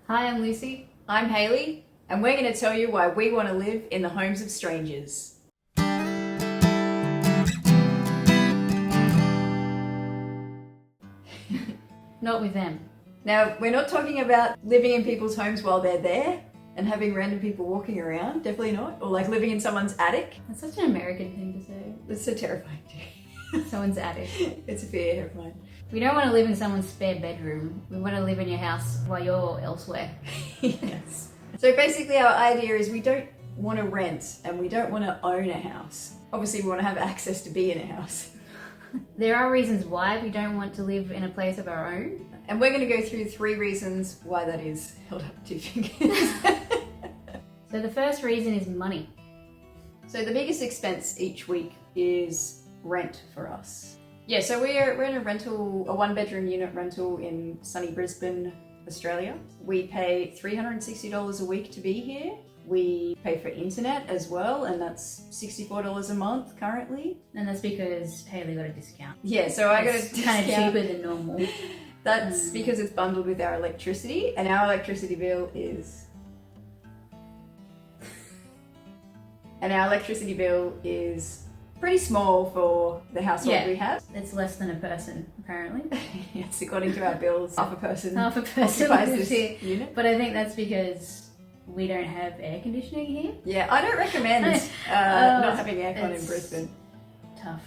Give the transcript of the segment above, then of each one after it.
Hi, I'm Lucy. I'm Hayley, and we're going to tell you why we want to live in the homes of strangers. Not with them. Now, we're not talking about living in people's homes while they're there and having random people walking around, definitely not, or like living in someone's attic. That's such an American thing to say. That's so terrifying. Someone's attic. It's a fear of mine. We don't want to live in someone's spare bedroom. We want to live in your house while you're elsewhere. Yes. So basically our idea is we don't want to rent and we don't want to own a house. Obviously we want to have access to be in a house. There are reasons why we don't want to live in a place of our own. And we're going to go through 3 reasons why that is. Held up 2 fingers. So the first reason is money. So the biggest expense each week is rent for us. Yeah, so we're in a 1-bedroom unit rental in sunny Brisbane, Australia. We pay $360 a week to be here. We pay for internet as well, and that's $64 a month currently. And that's because Hayley got a discount. Yeah, so I got a It's discount. kind of cheaper than normal. That's because it's bundled with our electricity, and our electricity bill is... pretty small for the household we have. It's less than a person, apparently. Yes, according to our bills, half a person occupies this here. unit. But I think that's because we don't have air conditioning here. Yeah, I don't recommend not having aircon in it's Brisbane. Tough.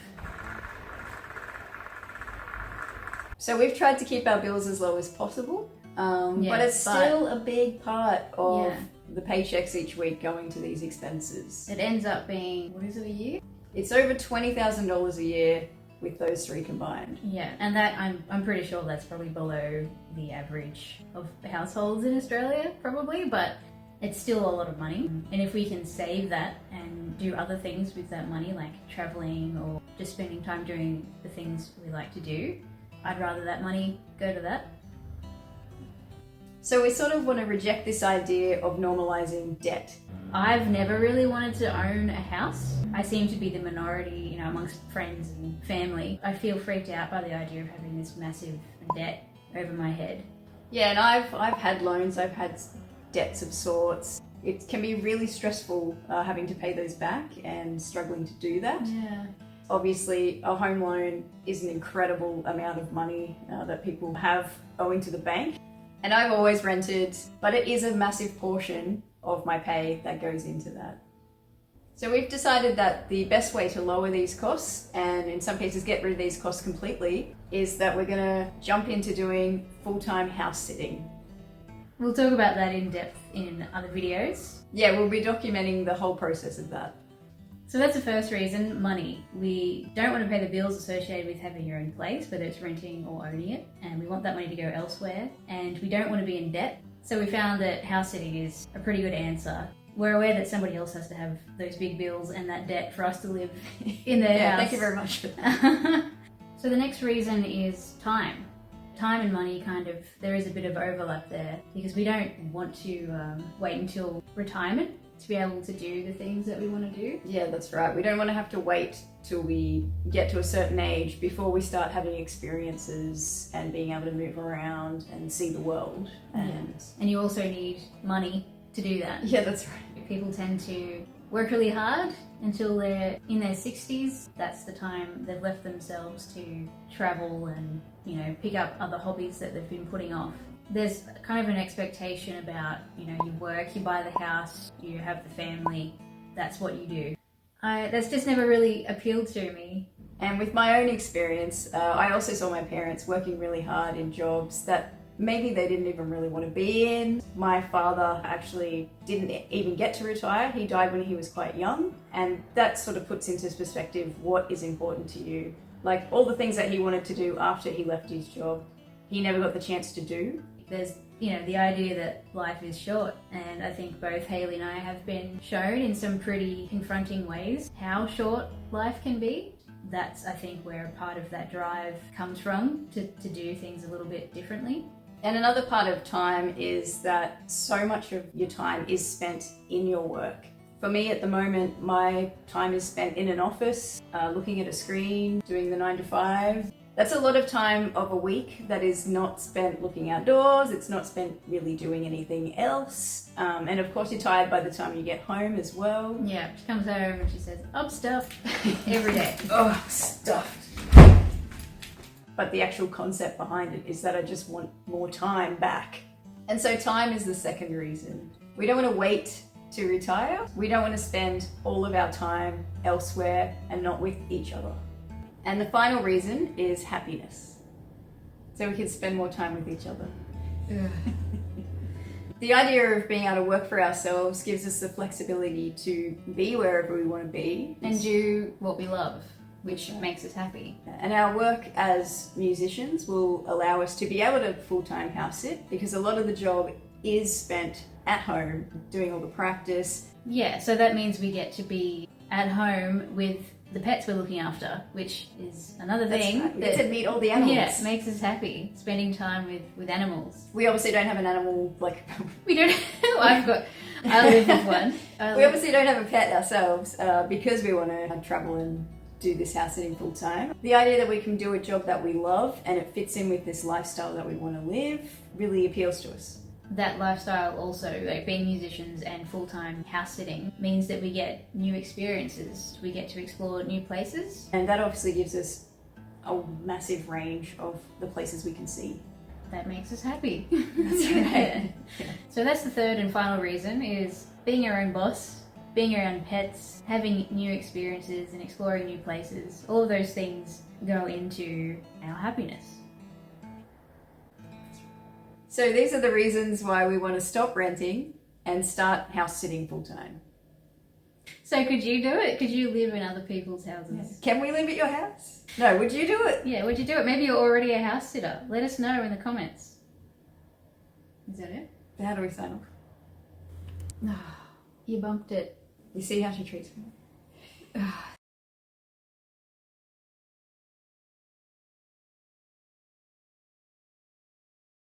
So we've tried to keep our bills as low as possible, but it's still a big part of the paychecks each week going to these expenses. It ends up being, what is it, a year? It's over $20,000 a year with those 3 combined. Yeah, and that I'm pretty sure that's probably below the average of households in Australia, probably, but it's still a lot of money. And if we can save that and do other things with that money, like traveling or just spending time doing the things we like to do, I'd rather that money go to that. So we sort of want to reject this idea of normalizing debt. I've never really wanted to own a house. I seem to be the minority, amongst friends and family. I feel freaked out by the idea of having this massive debt over my head. Yeah, and I've had loans, I've had debts of sorts. It can be really stressful having to pay those back and struggling to do that. Yeah. Obviously, a home loan is an incredible amount of money that people have owing to the bank. And I've always rented, but it is a massive portion of my pay that goes into that. So we've decided that the best way to lower these costs, and in some cases get rid of these costs completely, is that we're going to jump into doing full-time house sitting. We'll talk about that in depth in other videos. Yeah, we'll be documenting the whole process of that. So that's the first reason, money. We don't want to pay the bills associated with having your own place, whether it's renting or owning it, and we want that money to go elsewhere, and we don't want to be in debt. So we found that house sitting is a pretty good answer. We're aware that somebody else has to have those big bills and that debt for us to live in their house. Thank you very much for that. So the next reason is time. Time and money there is a bit of overlap there because we don't want to wait until retirement to be able to do the things that we want to do. Yeah, that's right. We don't want to have to wait till we get to a certain age before we start having experiences and being able to move around and see the world. And you also need money to do that. Yeah, that's right. People tend to work really hard until they're in their 60s. That's the time they've left themselves to travel and, pick up other hobbies that they've been putting off. There's kind of an expectation about, you work, you buy the house, you have the family, that's what you do. That's just never really appealed to me. And with my own experience, I also saw my parents working really hard in jobs that maybe they didn't even really want to be in. My father actually didn't even get to retire. He died when he was quite young. And that sort of puts into perspective what is important to you. Like all the things that he wanted to do after he left his job, he never got the chance to do. There's, the idea that life is short. And I think both Hayley and I have been shown in some pretty confronting ways how short life can be. That's, I think, where a part of that drive comes from, to do things a little bit differently. And another part of time is that so much of your time is spent in your work. For me at the moment, my time is spent in an office, looking at a screen, doing the 9 to 5. That's a lot of time of a week that is not spent looking outdoors, it's not spent really doing anything else. And of course you're tired by the time you get home as well. Yeah, she comes home and she says, I'm stuffed every day. Oh, stuffed. But the actual concept behind it is that I just want more time back. And so time is the second reason. We don't want to wait to retire. We don't want to spend all of our time elsewhere and not with each other. And the final reason is happiness. So we can spend more time with each other. The idea of being able to work for ourselves gives us the flexibility to be wherever we want to be And do what we love, which makes us happy. And our work as musicians will allow us to be able to full-time house sit, because a lot of the job is spent at home doing all the practice. Yeah, so that means we get to be at home with the pets we're looking after, which is another thing. Right. We get to meet all the animals. Yeah, makes us happy, spending time with animals. We obviously don't have an animal, like, We don't, I live with one. we obviously don't have a pet ourselves because we want to travel and do this house sitting full time. The idea that we can do a job that we love and it fits in with this lifestyle that we want to live really appeals to us. That lifestyle also, like being musicians and full-time house sitting, means that we get new experiences. We get to explore new places. And that obviously gives us a massive range of the places we can see. That makes us happy. That's right. Yeah. So that's the third and final reason, is being our own boss, being around pets, having new experiences and exploring new places. All of those things go into our happiness. So these are the reasons why we want to stop renting and start house sitting full time. So could you do it? Could you live in other people's houses? Can we live at your house? No, would you do it? Yeah, would you do it? Maybe you're already a house sitter. Let us know in the comments. Is that it? How do we sign off? You bumped it. You see how she treats me?